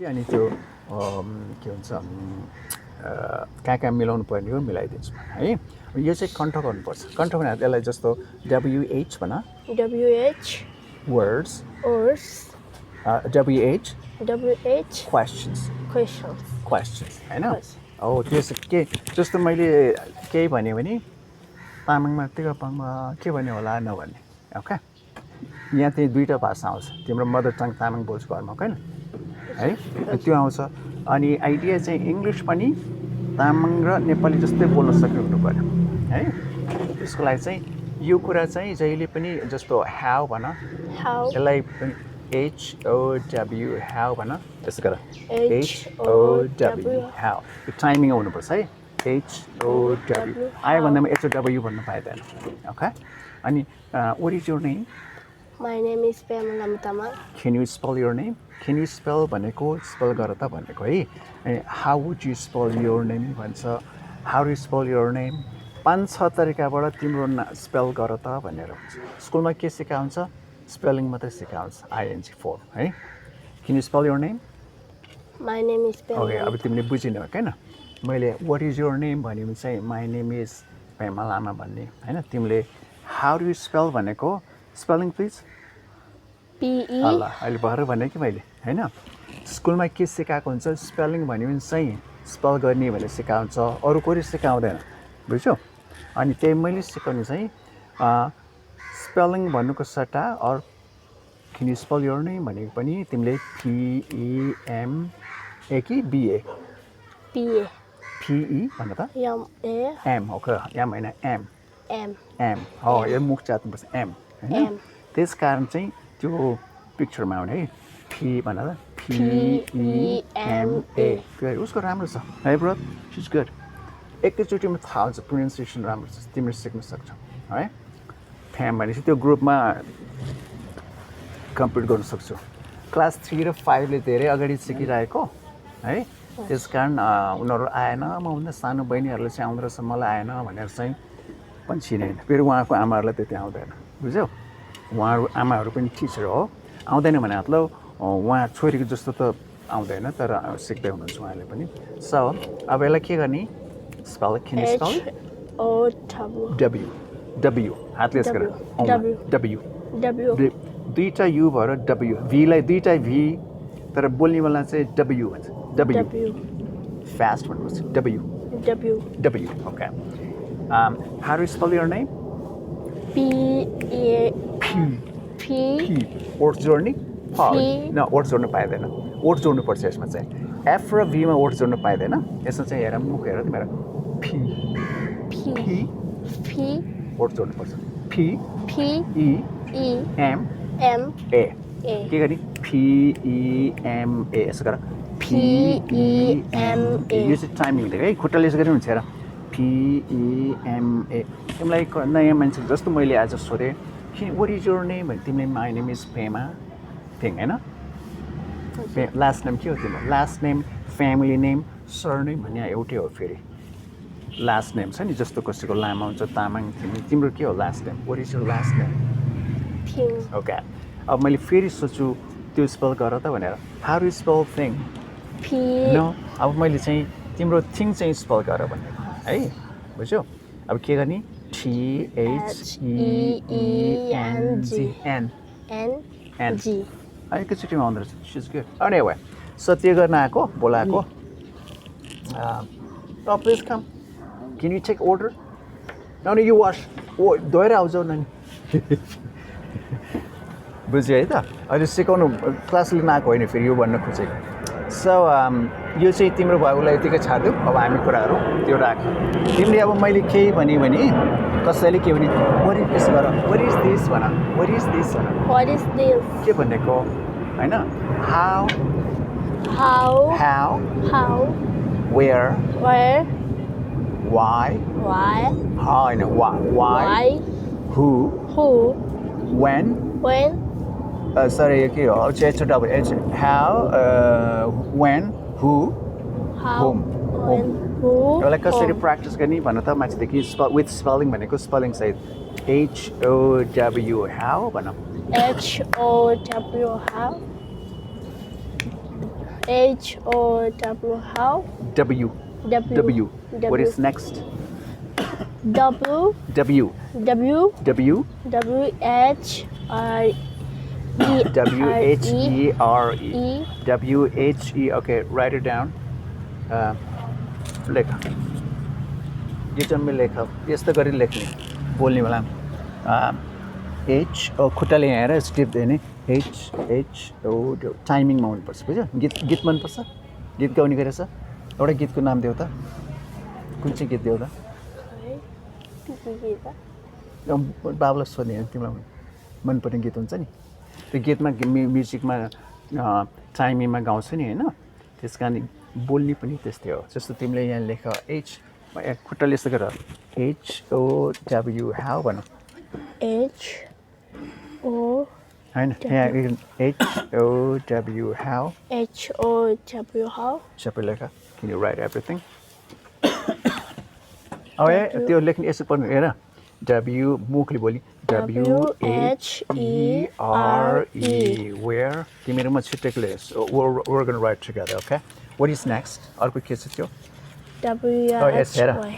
चाहिँ अनि त्यो के भन्छ कहाँ कहाँ मिलाउनु पर्ने हो मिलाइदिन्छु है यो चाहिँ कण्ठ गर्नुपर्छ कण्ठ भने त्यसलाई जस्तो WH भन WH words WH questions हैन हो त्यो के जस्तो मैले केही भन्यो भने तामाङमा तिगपाङमा के भन्यो होला नभन्ने ओके यहाँ चाहिँ दुईटा भाषा आउँछ तिम्रो मदर टङ तामाङ बोल्छ घरमा हैन है त्यो आउँछ अनि आइडिया चाहिँ इङ्ग्लिस पनि तामाङ र नेपाली जस्तै बोल्न सक्नु हुनु पर्यो है त्यसको लागि चाहिँ यो कुरा चाहिँ जहिले पनि जस्तो हाउ भन यसलाई HOW हाउ भन त्यसो गर HOW हाउ यो टाइमिङ आउनुपर्छ है HOW आयो भन्दामा HOW भन्नु पाइँदैन ओके अनि what is your name? My name is Pema. Can you spell your name? Can you spell भनेको spell गर त भनेको है अनि how would you spell your name भन्छ how do you spell your name 5-6 तरिकाबाट तिम्रो स्पेल गर त भनेर हुन्छ स्कुलमा के सिकाउँछ स्पेलिङ मात्रै सिकाउँछ ING form है Can you spell your name? My name is Pema. Okay अब तिमीले बुझिनौ हैन मैले what is your name भन्यो चाहिँ my name is Pema Lama भन्ने हैन तिमीले how do you spell भनेको spelling please PE ल अहिले भर्खर भने कि मैले हैन स्कुलमा के सिकाएको हुन्छ स्पेलिङ भन्यो भने चाहिँ स्पेल गर्ने भनेर सिकाउँछ अरू कोही सिकाउँदैन बुझ्यौ अनि त्यही मैले सिकाउनु चाहिँ स्पेलिङ भन्नुको सट्टा or can you spell your name भनेको पनि तिमीले PEMA कि BA PE भन्नु त M हो के M हैन M हो यो मुख चाट्नुपर्छ M हैन त्यस कारण चाहिँ त्यो पिक्चरमा आउने है भन त PEMA उसको राम्रो छ है ब्रो शी इज गुड एकैचोटिमा थाहा हुन्छ प्रोनाउन्सिएसन राम्रो छ तिमीले सिक्न सक्छौ है फ्याम भनेपछि त्यो ग्रुपमा कम्प्लिट गर्न सक्छौ क्लास 3 र 5 ले धेरै अगाडि सिकिरहेको है त्यसकारण उनीहरू आएन म भन्दा सानो बहिनीहरूले चाहिँ आउँदो रहेछ मलाई आएन भनेर चाहिँ पन्छिनेन फेरि उहाँको आमाहरूलाई त्यति आउँदैन बुझ्यौ उहाँहरू आमाहरू पनि टिचर हो आउँदैन भने मतलब उहाँ छोरीको जस्तो त आउँदैन तर सिक्दै हुनुहुन्छ उहाँले पनि सो अब यसलाई के गर्ने spell can you spell W हातले यसो गर W दुईटा U भएर W V लाई दुईटा V तर बोल्ने बेला चाहिँ W भन्छ W फास्ट भन्नुपर्छ W okay how do you spell your name P word जोड्ने न वर्ड जोड्नु पाइँदैन वर्ड जोड्नु पर्छ यसमा चाहिँ F र V मा वर्ड जोड्नु पाइँदैन यसमा चाहिँ हेर मुख हेर तिम्रो P वर्ड जोड्नु पर्छ PEMA के गर्ने PEMA यसो गर PEMA यो चाहिँ टाइमिङ दिएको है खुट्टाले यसो गरी हुन्छ हेर PEMA तिमीलाई नयाँ मान्छे जस्तो मैले आज सोधेँ what is your name भने तिमीले my name is Pema thing हैन लास्ट नेम के हो तिम्रो last name family name surname भन्ने एउटै हो फेरि लास्ट नेम छ नि जस्तो कसैको लामा हुन्छ तामाङ तिम्रो के हो last name what is your last name okay अब मैले फेरि सोच्छु त्यो स्पेल गर त भनेर how do you spell thing no अब मैले चाहिँ तिम्रो थिङ चाहिँ स्पेल गर भनेको है बुझ्यौ अब के गर्ने THEENG एकैचोटिमा आउँदो रहेछ she is good anyway so त्यो गर्न आएको बोलाएको please come can you take order नानी यु वास धोएर आउँछ नानी बुझ्यो है त अहिले सिकाउनु क्लास लिन आएको होइन फेरि यो भन्न खोजेको सो यो चाहिँ तिम्रो भाउलाई यतिकै छाडिदेऊ अब हामी कुराहरू त्यो राख तिमीले अब मैले केही भने कसैले के भने what is this भन what is this भन के भनेको हैन how where why हैन why who when sorry के हो how when who whom यसलाई कसरी प्र्याक्टिस गर्ने भन त माथिदेखि विथ स्पेलिङ भनेको स्पेलिङ सहित HOW how भन HOW how H-O-W, how? W. W. What is next? W. W. W. W. W-H-R-E. W-H-E-R-E. E. W-H-E. Okay, write it down. लेख यो जम्मै लेख यस्तो गरी लेख्ने बोल्ने बेला H खुट्टाले यहाँ हेर टिप्दै नि H-O टाइमिङमा हुनुपर्छ बुझ्यो गीत मनपर्छ गीत गाउने गरेछ एउटा गीतको नाम देऊ त कुन चाहिँ गीत देऊ त बाबुलाई सोध्ने तिमीलाई मनपर्ने गीत हुन्छ नि त्यो गीतमा म्युजिकमा टाइमिङमा गाउँछु नि होइन त्यस कारण बोल्ने पनि त्यस्तै हो जस्तो तिमीले यहाँ लेख H खुट्टाले यस्तो गर H-O-W हाउ भन H-O होइन यहाँ H-O-W हाउ H-O-W, how? सबै लेख can you write everything अब त्यो लेख्ने यसो पर्नु हेर W मुखले बोली W-H-E-R-E where तिमीहरू म छिट्टैको लेख we're going to write together okay what is next अर्को के छ त्यो W-H-Y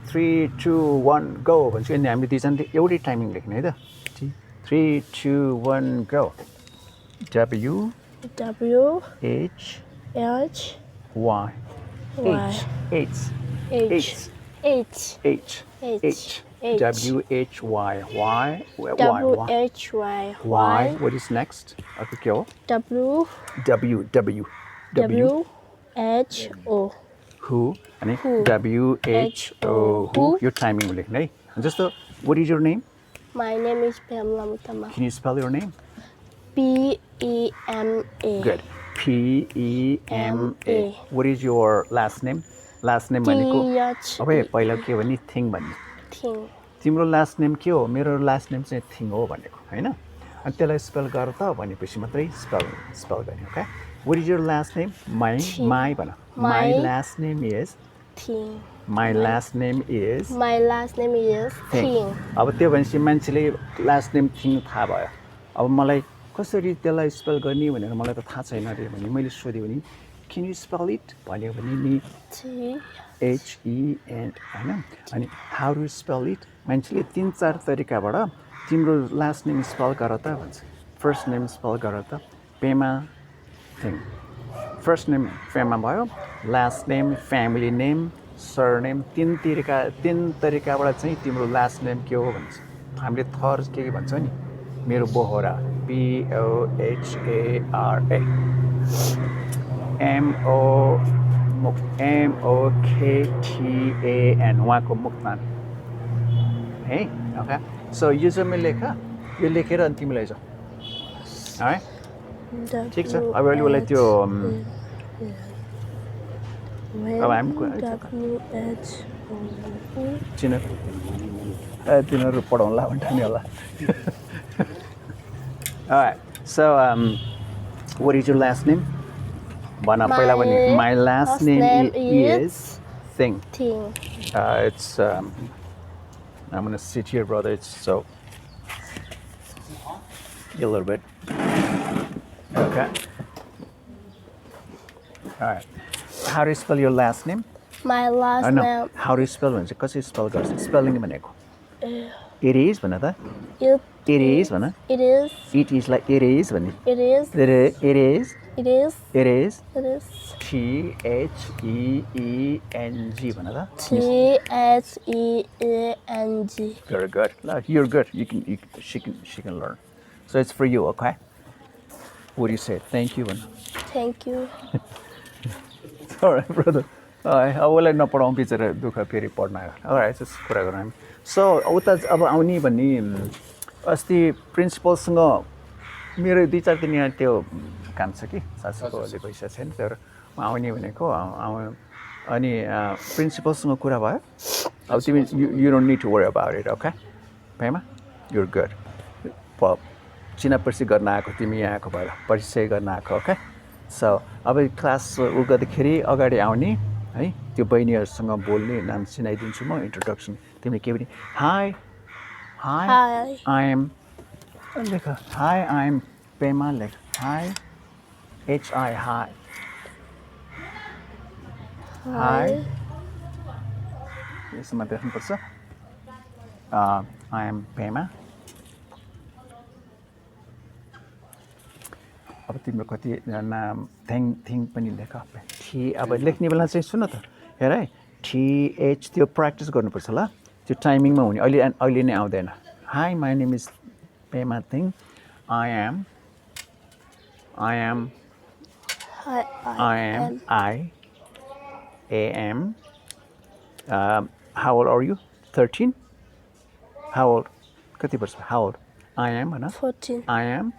3, 2, 1 go भन्छु अनि हामी दुईजनाले एउटै टाइमिङ लेख्ने है त 3, 2, 1 go W W-H Y H H H H W-H-Y W-H-Y Y what is next अर्को के हो W W-H-O who अनि W-H-O who यो टाइमिङ लेख्ने है जस्तो what is your name My name is Pema. can you spell your name P-E-M-A good P-E-M-A what is your last name भनेको अब पहिला के हो भने थिङ भन्ने तिम्रो लास्ट नेम के हो मेरो लास्ट नेम चाहिँ थिङ हो भनेको होइन अनि त्यसलाई स्पेल गर त भनेपछि मात्रै स्पेल गर्ने okay what is your last name my भन my last name is Thing. my last name is Thing. अब त्यो भनेपछि मान्छेले लास्ट नेम थिङ थाहा भयो अब मलाई कसरी त्यसलाई स्पेल गर्ने भनेर मलाई त थाहा छैन अरे भने मैले सोधेँ भने can you spell it भन्यो भने नि H-E-N होइन अनि how do you spell it मान्छेले 3-4 तरिकाबाट तिम्रो लास्ट नेम स्पेल गर त भन्छ फर्स्ट नेम स्पेल गर त पेमा थिङ फर्स्ट नेम पेमा भयो last name family name surname 3 तरिकाबाट चाहिँ तिम्रो लास्ट नेम के हो भन्छ हामीले थर के भन्छ नि मेरो बोहरा B-O-H-A-R-A M-O-K-T-A-N उहाँको मुक्तान है ओके सो यो चाहिँ मैले लेख यो लेखेर अनि तिमीलाई जाऊ है ठिक छ अब अलिकति त्यो अब हामी तिनीहरू पढाउला भन्दा नि होला Alright, so what is your last name? पहिला भने my last name is Thing. It's I'm gonna sit here, brother. It's so a little bit. Okay. Alright. How do you spell your last name? My last name. How do you spell it? कसरी spell गर्छ? Spelling भनेको. It is भन त. It is भन. It is. It is like it is भन्ने. It is. It is. It is. It is. It is. T-H-E-E-N-G भन त. T-H-E-A-N-G. Very good. You're good. She can learn. So it's for you, okay? What do you say? Thank you. Thank you. All right, brother. उसलाई नपढाउँ बिचरा दुःख फेरि पढ्न आयो all right कुरा गरौँ हामी सो उता अब आउने भन्ने अस्ति प्रिन्सिपलसँग मेरो 2-4 दिन यहाँ त्यो काम छ कि सासूकोले पैसा छैन तर म आउने भनेको अनि प्रिन्सिपलसँग कुरा भयो अब तिमी you don't need to worry about it okay Pema you're good चिनापर्सी गर्न आएको तिमी यहाँ आएको भएर परिचय गर्न आएको ओके सो अब क्लास उ गर्दाखेरि अगाडि आउने है त्यो बहिनीहरूसँग बोल्ने नाम चिनाइदिन्छु म इन्ट्रोडक्सन तिमीले के भने हाई आई एम लेख हाई आई एम पेमा लेख हाई H-I, hi. Hi. यसमा देख्नुपर्छ I am Pema. अब तिम्रो कति नाम थिङ पनि लेख अब लेख्ने बेला चाहिँ सुन त हेर है TH त्यो प्र्याक्टिस गर्नुपर्छ ल त्यो टाइमिङमा हुने अहिले नै आउँदैन Hi, my name is Pema Thing. I am how old are you? 13? How old? कति वर्ष? How old? I am, होइन? 14. I am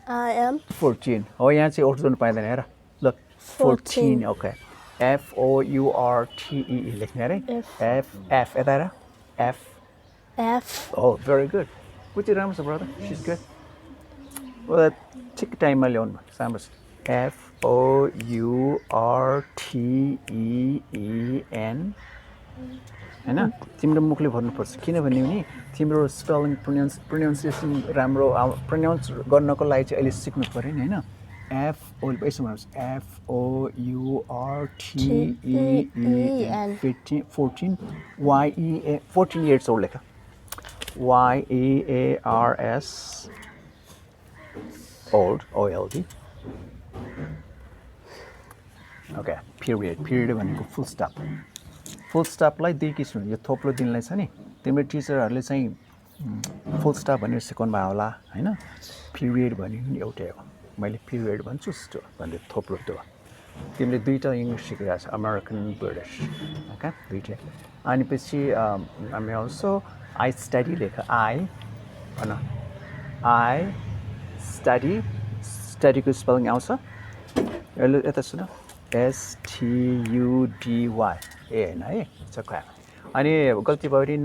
14. Oh, यहाँ चाहिँ ओर्थ गर्नु पाइँदैन हेर ल 14. Okay. FOURTE लेख्ने अरे F यता हेर F. Oh, very good. बुझि राम्रो छ brother. She's good. Well, ठिक टाइममा ल्याउनु राम्रो छ FOURTEEN हैन तिम्रो मुखले भन्नुपर्छ किनभने नि तिम्रो स्पेलिङ प्रोनाउन्सिएसन राम्रो प्रोनाउन्स गर्नको लागि चाहिँ अहिले सिक्नु पर्यो नि हैन यसो भन्नुहोस् FOURTEEN 14 14 years old लेख YEARS old OLD. Okay, period भनेको फुल स्टप फुल स्टपलाई दुई किसिम यो थोप्लो दिनलाई छ नि तिम्रो टिचरहरूले चाहिँ फुल स्टप भनेर सिकाउनु भयो होला हैन पिरियड भनेको नि एउटै हो मैले पिरियड भन्छु स्टो भन्दै थोप्लो त्यो तिमीले दुईटा इङ्ग्लिस सिकेको छ अमेरिकन ब्रिटिश ओके दुईटै अनि पछि हामी अल्सो आई स्टडी लेख आई भन आई स्टडीको स्पेलिङ आउँछ यता सुन STUDY होइन है चक्का अनि गल्ती भयो भने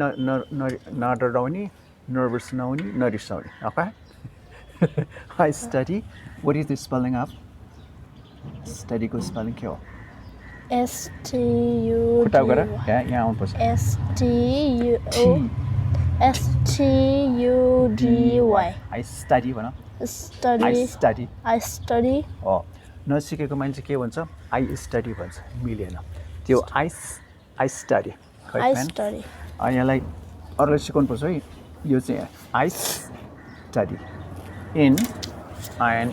नडराउने नर्भस नहुने नरिसाउने okay I study what is the spelling of स्टडीको स्पेलिङ के हो खुट्टाउ गर यहाँ आउनुपर्छ STUDY आई स्टडी भन आई स्टडी हो नसिकेको मान्छे के भन्छ आई स्टडी भन्छ मिलेन त्यो आई स्टडी अनि यहाँलाई अरूलाई सिकाउनु पर्छ है यो चाहिँ I study in IN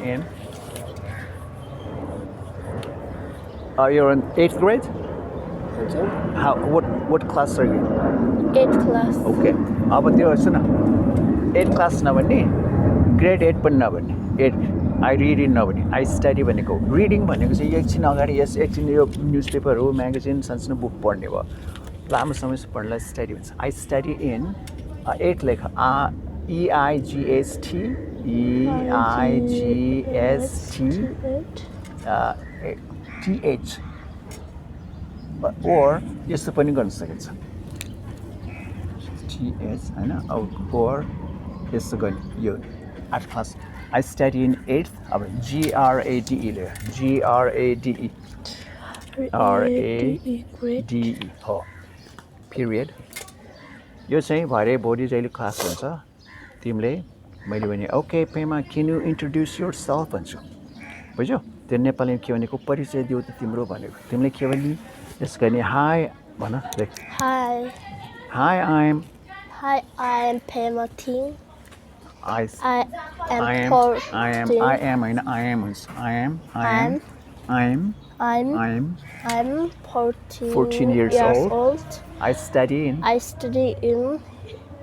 you're in 8th grade? What class are you in? 8th class. Okay. अब त्यो सुन 8th class नभन्ने grade 8 पनि नभन्ने 8 I read in नभन्ने I study भनेको reading भनेको चाहिँ एकछिन अगाडि एकछिन यो न्युजपेपर हो म्यागजिन सानसानो बुक पढ्ने भयो लामो समयसम्म पढ्नलाई स्टडी भन्छ I study in 8 लेख EIGST TH or यस्तो पनि गर्न सकिन्छ TH हैन or यस्तो गर्ने यो 8th class I study in 8th अब GRADE ले GRADE हो period यो चाहिँ भरे भोलि जहिले क्लास हुन्छ तिमीले मैले भने okay Pema can you introduce yourself भन्छु बुझ्यौ त्यो नेपालीमा के भनेको परिचय दिउ त तिम्रो भनेको तिमीले के भन्ने यसको नि हाई भन Hi, high I I am Pema Ting. I am होइन I am हुन्छ I'm 14 years old. I study in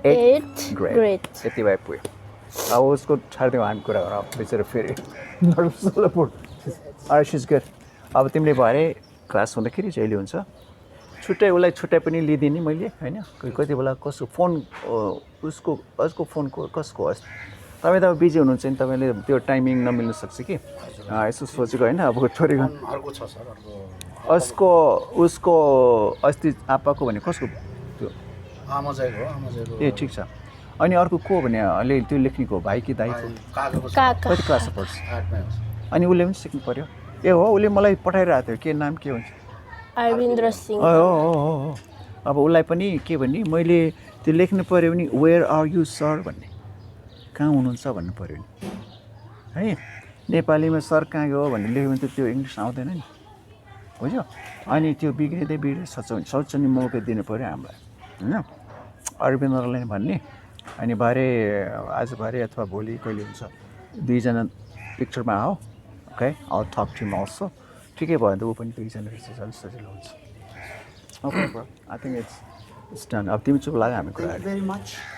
8th grade. यति भए पुग्यो अब उसको छाडिदिउँ हामी कुरा गर बिचरा फेरि she's good. अब तिमीले भरे क्लास हुँदाखेरि जहिले हुन्छ छुट्टै उसलाई छुट्टै पनि लिइदिने मैले होइन कति बेला कसको फोन उसको फोनको कसको होस् तपाईँ त अब बिजी हुनुहुन्छ नि तपाईँले त्यो टाइमिङ नमिल्नु सक्छ कि यसो सोचेको होइन अब छोरीको उसको अस्ति आप्पाको भने कसको त्यो ए ठिक छ अनि अर्को को भने अहिले त्यो लेख्नेको भाइ कि दाइको कति क्लासमा पढ्छ अनि उसले पनि सिक्नु पर्यो ए हो उसले मलाई पठाइरहेको थियो के नाम के हुन्छ Arvinder Singh. हो अब उसलाई पनि के भन्ने मैले त्यो लेख्नु पर्यो भने वेयर आर यु सर भन्ने कहाँ हुनुहुन्छ भन्नु पर्यो नि है नेपालीमा सर कहाँ गयो भनेर लेख्यो भने त त्यो इङ्ग्लिस आउँदैन नि बुझ्यो अनि त्यो बिग्रिँदै सोच्छ नि मौका दिनु पऱ्यो हामीलाई होइन अरविन्दलाई भन्ने अनि आज भरे अथवा भोलि कहिले हुन्छ दुईजना पिक्चरमा आऊ okay I'll talk to him also ठिकै भयो भने त ऊ पनि दुईजना रहेछ सजिलो हुन्छ okay bro I think it's done अब तिमी चुप लाग हामी कुरा Thank you very much.